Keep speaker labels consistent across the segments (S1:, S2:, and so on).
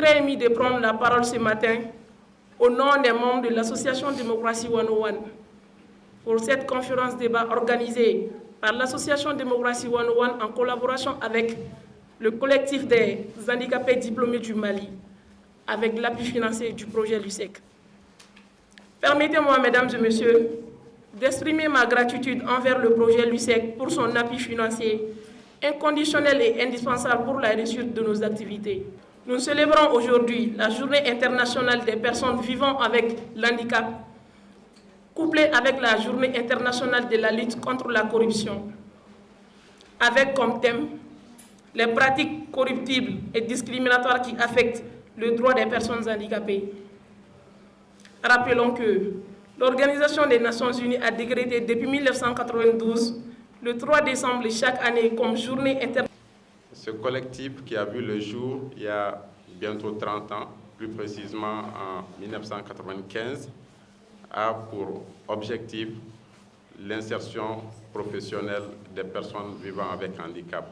S1: très ému de prendre la parole ce matin au nom des membres de l'association Démocratie 101 pour cette conférence débat organisée par l'association Démocratie 101 en collaboration avec le collectif des handicapés diplômés du Mali, avec l'appui financier du projet LUSEC. Permettez-moi, mesdames et messieurs, d'exprimer ma gratitude envers le projet LUSEC pour son appui financier inconditionnel et indispensable pour la réussite de nos activités. Nous célébrons aujourd'hui la Journée internationale des personnes vivant avec l'handicap, couplée avec la Journée internationale de la lutte contre la corruption, avec comme thème les pratiques corruptibles et discriminatoires qui affectent le droit des personnes handicapées. Rappelons que l'Organisation des Nations Unies a décrété depuis 1992 le 3 décembre chaque année comme journée internationale.
S2: Ce collectif qui a vu le jour il y a bientôt 30 ans, plus précisément en 1995, a pour objectif l'insertion professionnelle des personnes vivant avec handicap.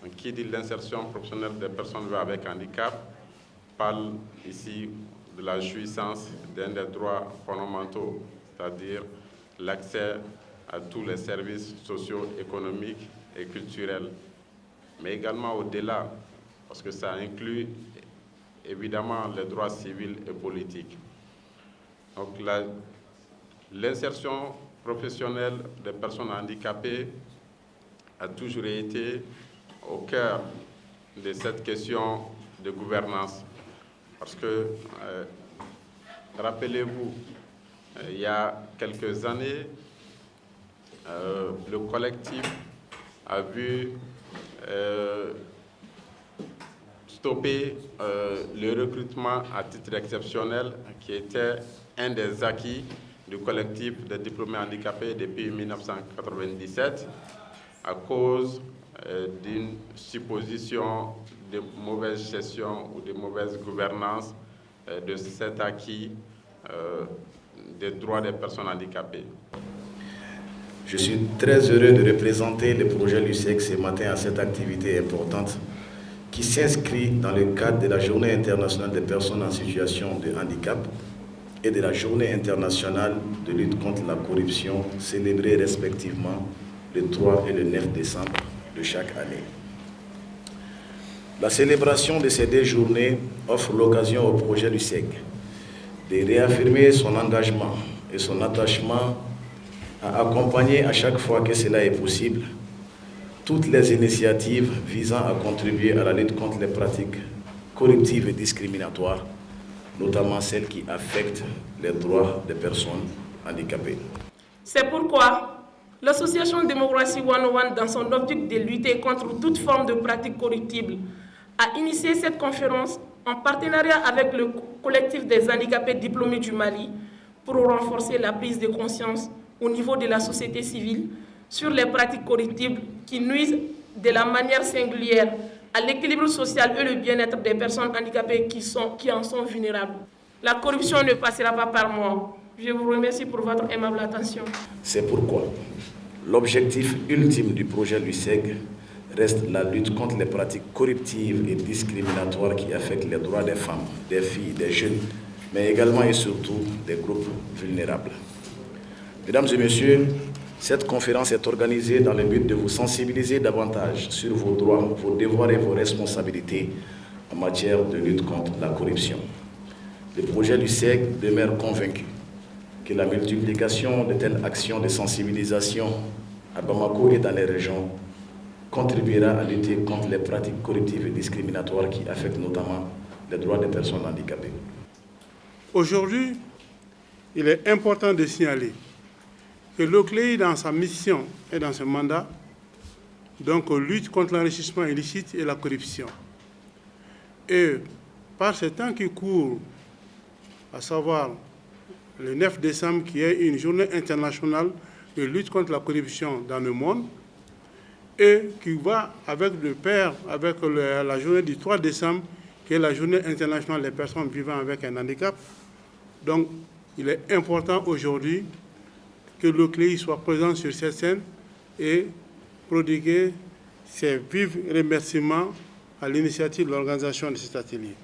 S2: Donc, qui dit l'insertion professionnelle des personnes vivant avec handicap parle ici de la jouissance d'un des droits fondamentaux, c'est-à-dire l'accès à tous les services sociaux, économiques et culturels, mais également au-delà, parce que ça inclut évidemment les droits civils et politiques. Donc l'insertion professionnelle des personnes handicapées a toujours été au cœur de cette question de gouvernance. Parce que, rappelez-vous, il y a quelques années, le collectif a vu stopper le recrutement à titre exceptionnel, qui était un des acquis du collectif des diplômés handicapés depuis 1997, à cause d'une supposition de mauvaise gestion ou de mauvaise gouvernance de cet acquis des droits des personnes handicapées.
S3: Je suis très heureux de représenter le projet LUSEC ce matin à cette activité importante qui s'inscrit dans le cadre de la Journée internationale des personnes en situation de handicap et de la Journée internationale de lutte contre la corruption, célébrée respectivement le 3 et le 9 décembre de chaque année. La célébration de ces deux journées offre l'occasion au projet LUSEC de réaffirmer son engagement et son attachement à accompagner à chaque fois que cela est possible toutes les initiatives visant à contribuer à la lutte contre les pratiques corruptives et discriminatoires, notamment celles qui affectent les droits des personnes handicapées.
S1: C'est pourquoi l'association Démocratie 101, dans son optique de lutter contre toute forme de pratique corruptible, a initié cette conférence en partenariat avec le collectif des handicapés diplômés du Mali pour renforcer la prise de conscience au niveau de la société civile sur les pratiques corruptibles qui nuisent de la manière singulière à l'équilibre social et le bien-être des personnes handicapées qui en sont vulnérables. La corruption ne passera pas par moi. Je vous remercie pour votre aimable attention.
S3: C'est pourquoi l'objectif ultime du projet LUSEC reste la lutte contre les pratiques corruptives et discriminatoires qui affectent les droits des femmes, des filles, des jeunes, mais également et surtout des groupes vulnérables. Mesdames et messieurs, cette conférence est organisée dans le but de vous sensibiliser davantage sur vos droits, vos devoirs et vos responsabilités en matière de lutte contre la corruption. Le projet LUSEC demeure convaincu que la multiplication de telles actions de sensibilisation à Bamako et dans les régions contribuera à lutter contre les pratiques corruptives et discriminatoires qui affectent notamment les droits des personnes handicapées.
S4: Aujourd'hui, il est important de signaler que l'OCLEI, dans sa mission et dans son mandat, donc lutte contre l'enrichissement illicite et la corruption. Et par ce temps qui court, à savoir le 9 décembre, qui est une journée internationale de lutte contre la corruption dans le monde, et qui va avec le pair, avec la journée du 3 décembre, qui est la journée internationale des personnes vivant avec un handicap. Donc, il est important aujourd'hui que l'OCLEI soit présent sur cette scène et prodiguer ses vifs remerciements à l'initiative de l'organisation de cet atelier.